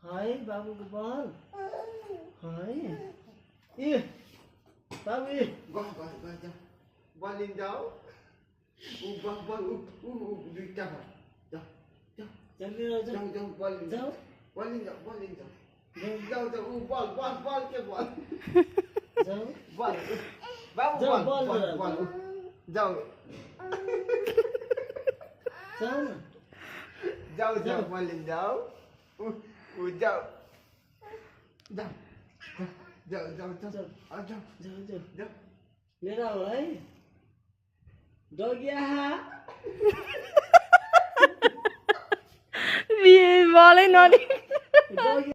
हाय बाबू को बॉल हाय ये बाबू ये बॉल जाओ बॉलिंग जाओ बॉल दूटा जाओ जल्दी आओ जाओ बॉलिंग जाओ बॉलिंग जाओ बॉल के बॉल जाओ बॉल बाबू जाओ, बॉल बॉल जाओ जाओ ना जाओ बॉलिंग जाओ जाओ जाओ लिएर आऊ है डगिया बलै नलिने